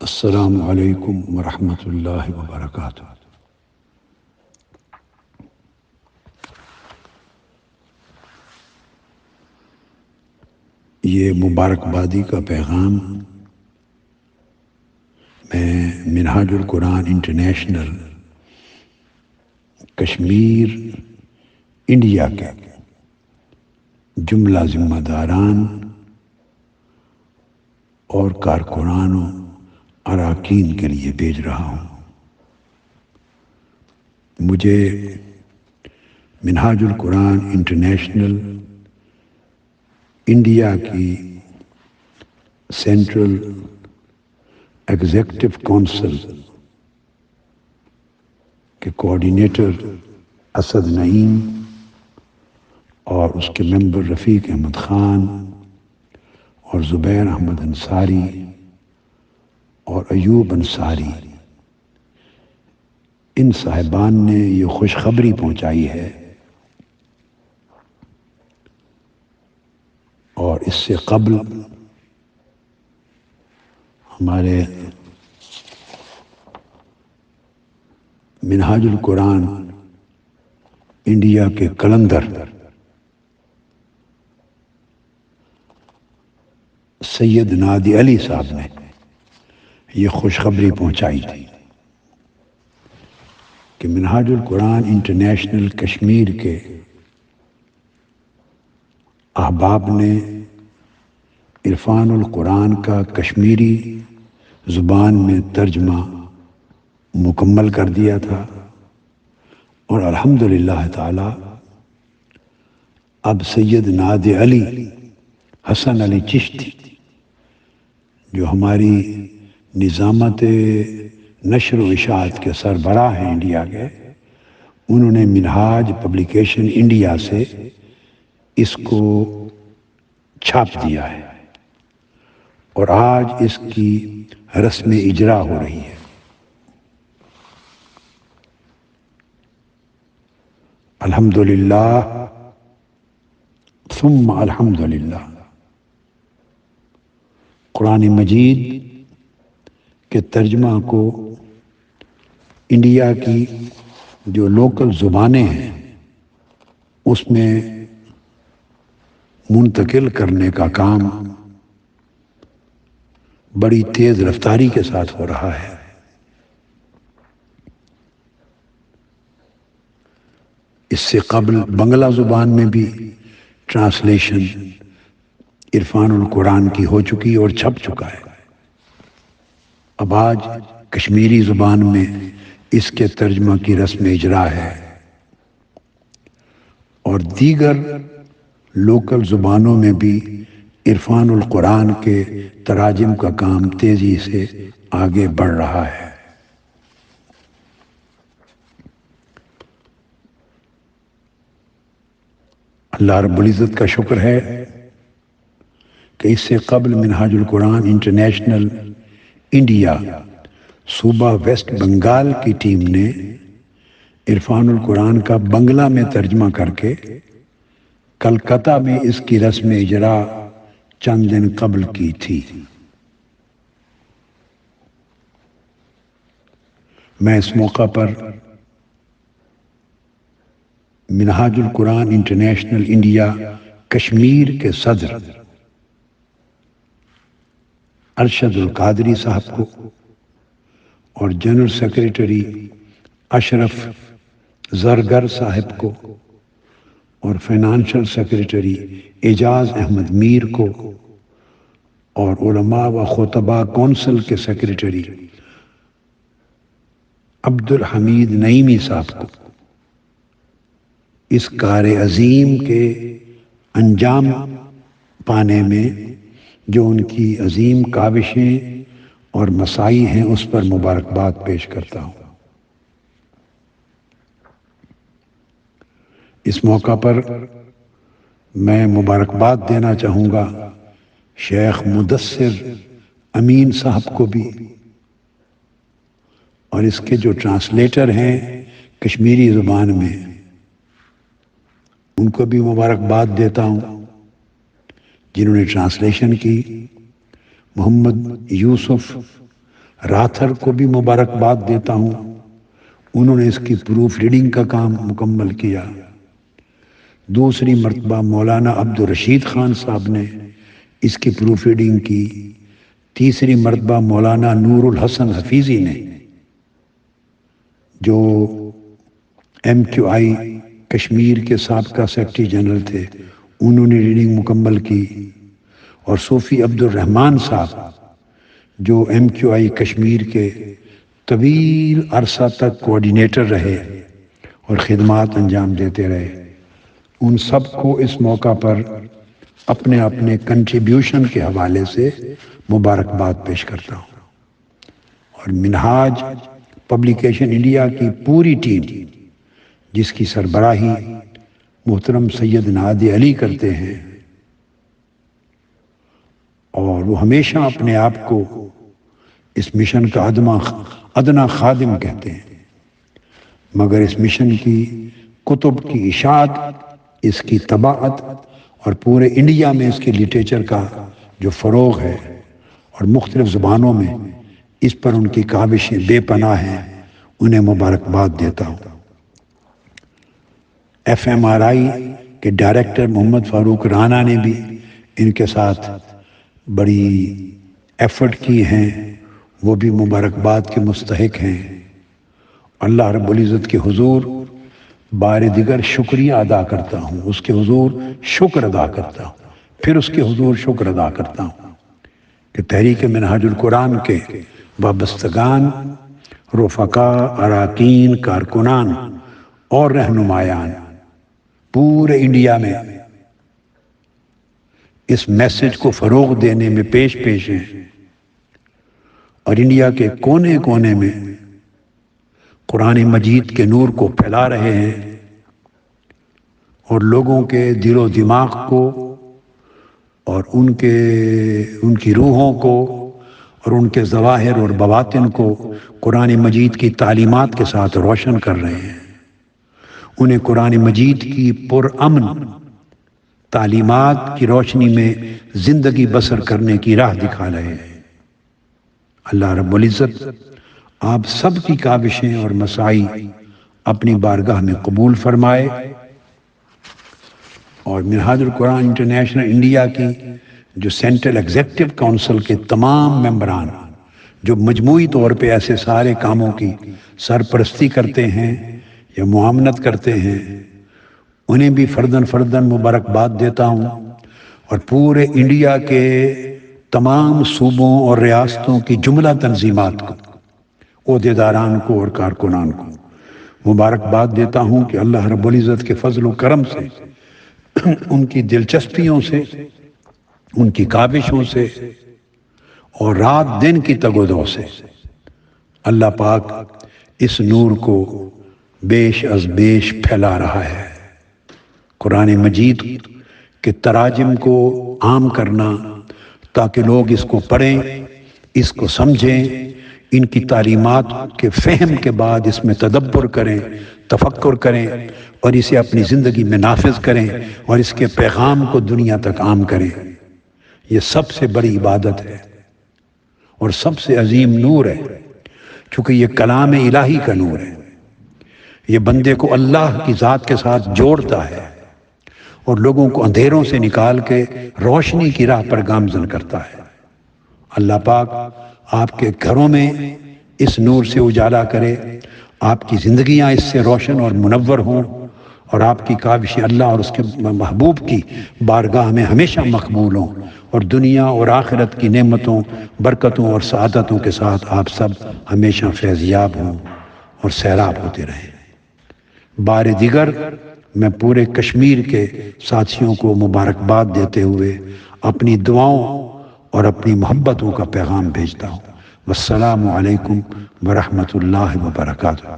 السلام علیکم ورحمۃ اللہ وبرکاتہ۔ یہ مبارکبادی کا پیغام میں منہاج القرآن انٹرنیشنل کشمیر انڈیا کے جملہ ذمہ داران اور کارکنانوں اراکین کے لیے بھیج رہا ہوں۔ مجھے منہاج القرآن انٹرنیشنل انڈیا کی سینٹرل ایگزیکٹو کونسل کے کوآرڈینیٹر اسد نعیم اور اس کے ممبر رفیق احمد خان اور زبیر احمد انصاری اور ایوب انصاری، ان صاحبان نے یہ خوشخبری پہنچائی ہے، اور اس سے قبل ہمارے منہاج القرآن انڈیا کے کلندر سید نادی علی صاحب نے یہ خوشخبری پہنچائی تھی کہ منہاج القرآن انٹرنیشنل کشمیر کے احباب نے عرفان القرآن کا کشمیری زبان میں ترجمہ مکمل کر دیا تھا، اور الحمدللہ تعالی اب سید نادی علی حسن علی چشتی جو ہماری نظامت نشر و اشاعت کے سربراہ ہیں انڈیا کے، انہوں نے منہاج پبلیکیشن انڈیا سے اس کو چھاپ دیا ہے، اور آج اس کی رسم اجرا ہو رہی ہے۔ الحمدللہ ثم الحمدللہ، قرآن مجید کے ترجمہ کو انڈیا کی جو لوکل زبانیں ہیں اس میں منتقل کرنے کا کام بڑی تیز رفتاری کے ساتھ ہو رہا ہے۔ اس سے قبل بنگلہ زبان میں بھی ٹرانسلیشن عرفان القرآن کی ہو چکی اور چھپ چکا ہے۔ اب آج کشمیری زبان میں اس کے ترجمہ کی رسم اجرا ہے، اور دیگر لوکل زبانوں میں بھی عرفان القرآن کے تراجم کا کام تیزی سے آگے بڑھ رہا ہے۔ اللہ رب العزت کا شکر ہے کہ اس سے قبل منہاج القرآن انٹرنیشنل انڈیا صوبہ ویسٹ بنگال کی ٹیم نے عرفان القرآن کا بنگلہ میں ترجمہ کر کے کلکتہ میں اس کی رسم اجرا چند دن قبل کی تھی۔ میں اس موقع پر منہاج القرآن انٹرنیشنل انڈیا کشمیر کے صدر ارشد القادری صاحب کو اور جنرل سیکریٹری اشرف زرگر صاحب کو اور فائنانشل سیکریٹری اعجاز احمد میر کو اور علماء و خطباء کونسل کے سیکریٹری عبد الحمید نعیمی صاحب کو اس کار عظیم کے انجام پانے میں جو ان کی عظیم کاوشیں اور مساعی ہیں اس پر مبارکباد پیش کرتا ہوں۔ اس موقع پر میں مبارکباد دینا چاہوں گا شیخ مدثر امین صاحب کو بھی، اور اس کے جو ٹرانسلیٹر ہیں کشمیری زبان میں ان کو بھی مبارکباد دیتا ہوں، جنہوں نے ٹرانسلیشن کی، محمد یوسف راتھر کو بھی مبارکباد دیتا ہوں، انہوں نے اس کی پروف ریڈنگ کا کام مکمل کیا۔ دوسری مرتبہ مولانا عبدالرشید خان صاحب نے اس کی پروف ریڈنگ کی۔ تیسری مرتبہ مولانا نور الحسن حفیظی نے، جو ایم کیو آئی کشمیر کے سابقہ سیکرٹری جنرل تھے، انہوں نے ریڈنگ مکمل کی۔ اور صوفی عبدالرحمن صاحب جو ایم کیو آئی کشمیر کے طویل عرصہ تک کوآرڈینیٹر رہے اور خدمات انجام دیتے رہے، ان سب کو اس موقع پر اپنے اپنے کنٹریبیوشن کے حوالے سے مبارکباد پیش کرتا ہوں۔ اور منہاج پبلیکیشن انڈیا کی پوری ٹیم، جس کی سربراہی محترم سید نادی علی کرتے ہیں، اور وہ ہمیشہ اپنے آپ کو اس مشن کا ادنا خادم کہتے ہیں، مگر اس مشن کی کتب کی اشاعت، اس کی طباعت اور پورے انڈیا میں اس کے لٹریچر کا جو فروغ ہے اور مختلف زبانوں میں اس پر ان کی کاوشیں بے پناہ ہیں، انہیں مبارکباد دیتا ہوں۔ ایف ایم آر آئی کے ڈائریکٹر محمد فاروق رانا نے بھی ان کے ساتھ بڑی ایفرٹ کی ہیں، وہ بھی مبارکباد کے مستحق ہیں۔ اللہ رب العزت کے حضور بار دیگر شکریہ ادا کرتا ہوں، اس کے حضور شکر ادا کرتا ہوں، پھر اس کے حضور شکر ادا کرتا ہوں کہ تحریک منہاج القرآن کے وابستگان، رفقا، اراکین، کارکنان اور رہنمایان پورے انڈیا میں اس میسج کو فروغ دینے میں پیش ہیں، اور انڈیا کے کونے کونے میں قرآن مجید کے نور کو پھیلا رہے ہیں، اور لوگوں کے دل و دماغ کو اور ان کی روحوں کو اور ان کے ظواہر اور بواطن کو قرآن مجید کی تعلیمات کے ساتھ روشن کر رہے ہیں، انہیں قرآن مجید کی پرامن تعلیمات کی روشنی میں زندگی بسر کرنے کی راہ دکھا رہے ہیں۔ اللہ رب العزت آپ سب کی کاوشیں اور مساعی اپنی بارگاہ میں قبول فرمائے، اور منہاج القرآن انٹرنیشنل انڈیا کی جو سینٹرل ایگزیکٹو کونسل کے تمام ممبران جو مجموعی طور پہ ایسے سارے کاموں کی سرپرستی کرتے ہیں یا معاونت کرتے ہیں، انہیں بھی فرداً مبارکباد دیتا ہوں، اور پورے انڈیا کے تمام صوبوں اور ریاستوں کی جملہ تنظیمات کو، عہدیداران کو اور کارکنان کو مبارکباد دیتا ہوں کہ اللہ رب العزت کے فضل و کرم سے، ان کی دلچسپیوں سے، ان کی کاوشوں سے اور رات دن کی تگ و دو سے اللہ پاک اس نور کو بیش از بیش پھیلا رہا ہے۔ قرآن مجید کے تراجم کو عام کرنا تاکہ لوگ اس کو پڑھیں، اس کو سمجھیں، ان کی تعلیمات کے فہم کے بعد اس میں تدبر کریں، تفکر کریں اور اسے اپنی زندگی میں نافذ کریں اور اس کے پیغام کو دنیا تک عام کریں، یہ سب سے بڑی عبادت ہے اور سب سے عظیم نور ہے، چونکہ یہ کلام الہی کا نور ہے، یہ بندے کو اللہ کی ذات کے ساتھ جوڑتا ہے اور لوگوں کو اندھیروں سے نکال کے روشنی کی راہ پر گامزن کرتا ہے۔ اللہ پاک آپ کے گھروں میں اس نور سے اجالا کرے، آپ کی زندگیاں اس سے روشن اور منور ہوں، اور آپ کی کاوشیں اللہ اور اس کے محبوب کی بارگاہ میں ہمیشہ مقبول ہوں، اور دنیا اور آخرت کی نعمتوں، برکتوں اور سعادتوں کے ساتھ آپ سب ہمیشہ فیضیاب ہوں اور سیراب ہوتے رہیں۔ بار دیگر میں پورے کشمیر کے ساتھیوں کو مبارکباد دیتے ہوئے اپنی دعاؤں اور اپنی محبتوں کا پیغام بھیجتا ہوں۔ والسلام علیکم ورحمۃ اللہ وبرکاتہ۔